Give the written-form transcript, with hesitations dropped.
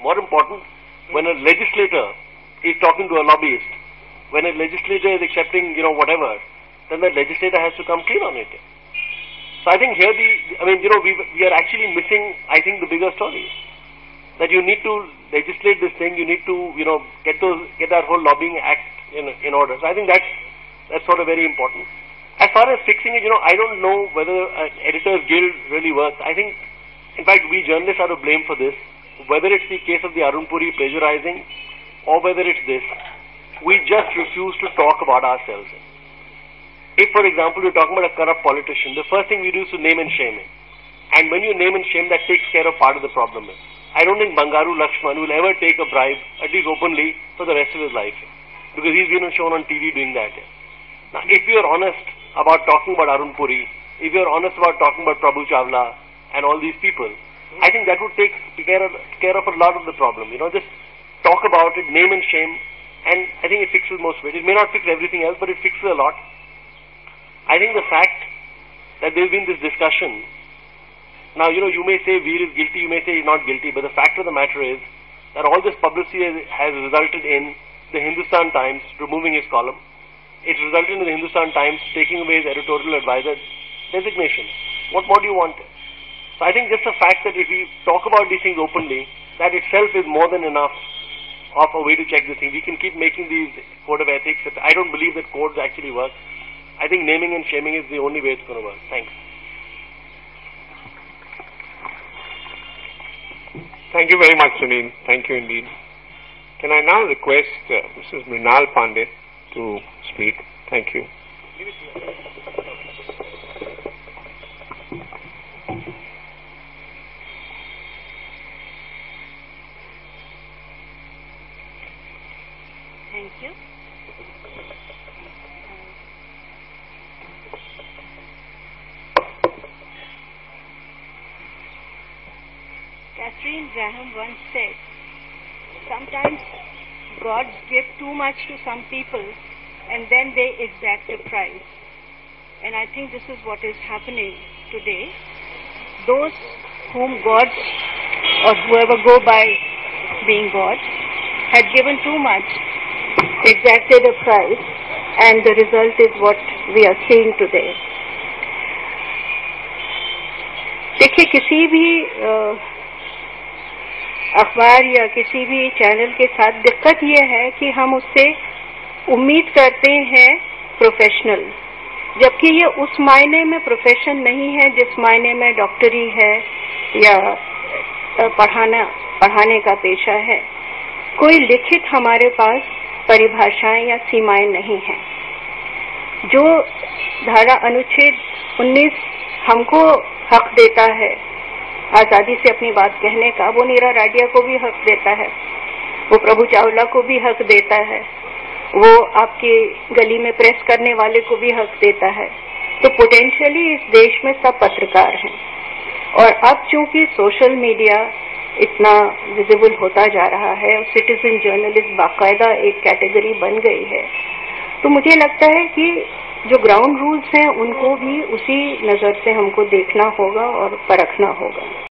more important, when a legislator is talking to a lobbyist, when a legislator is accepting, whatever, then the legislator has to come clean on it. So I think here we are actually missing, I think, the bigger story. That you need to legislate this thing, you need to, get that whole lobbying act in order. So I think that's sort of very important. As far as fixing it, I don't know whether an editor's guild really works. I think, in fact, we journalists are to blame for this. Whether it's the case of the Arun Puri plagiarizing or whether it's this, we just refuse to talk about ourselves. If, for example, you're talking about a corrupt politician, the first thing we do is to name and shame him. And when you name and shame, that takes care of part of the problem. I don't think Bangaru Lakshman will ever take a bribe, at least openly, for the rest of his life. Because he's been shown on TV doing that. Now, if you're honest about talking about Arun Puri, if you're honest about talking about Prabhu Chawla and all these people, I think that would take care of a lot of the problem. Just talk about it, name and shame, and I think it fixes most of it. It may not fix everything else, but it fixes a lot. I think the fact that there's been this discussion, now, you may say Veer is guilty, you may say he's not guilty, but the fact of the matter is that all this publicity has resulted in the Hindustan Times removing his column. It's resulted in the Hindustan Times taking away his editorial advisor designation. What more do you want? So I think just the fact that if we talk about these things openly, that itself is more than enough of a way to check this thing. We can keep making these code of ethics. I don't believe that codes actually work. I think naming and shaming is the only way it's going to work. Thanks. Thank you very much, Sunil. Thank you indeed. Can I now request Mrs. Mrinal Pandy to speak? Thank you. Thank you. Catherine Graham once said, sometimes gods give too much to some people and then they exact a price. And I think this is what is happening today. Those whom gods or whoever go by being gods had given too much, exacted a price, and the result is what we are seeing today. देखिए, किसी भी अखबार या किसी भी channel के साथ दिक्कत ये है कि हम उससे उम्मीद करते हैं प्रोफेशनल, जबकि ये उस मायने में प्रोफेशन नहीं है जिस मायने में डॉक्टरी है या पढ़ाने का पेशा है. कोई लिखित हमारे पास परिभाषाएं या सीमाएं नहीं हैं. जो धारा अनुच्छेद 19 हमको हक देता है आजादी से अपनी बात कहने का, वो नीरा राडिया को भी हक देता है, वो प्रभु चावला को भी हक देता है, वो आपके गली में प्रेस करने वाले को भी हक देता है. तो पोटेंशियली इस देश में सब पत्रकार हैं. और अब चूंकि सोशल मीडिया इतना विजिबल होता जा रहा है और सिटीजन जर्नलिस्ट बाकायदा एक कैटेगरी बन गई है, तो मुझे लगता है कि जो ग्राउंड रूल्स हैं उनको भी उसी नजर से हमको देखना होगा और परखना होगा.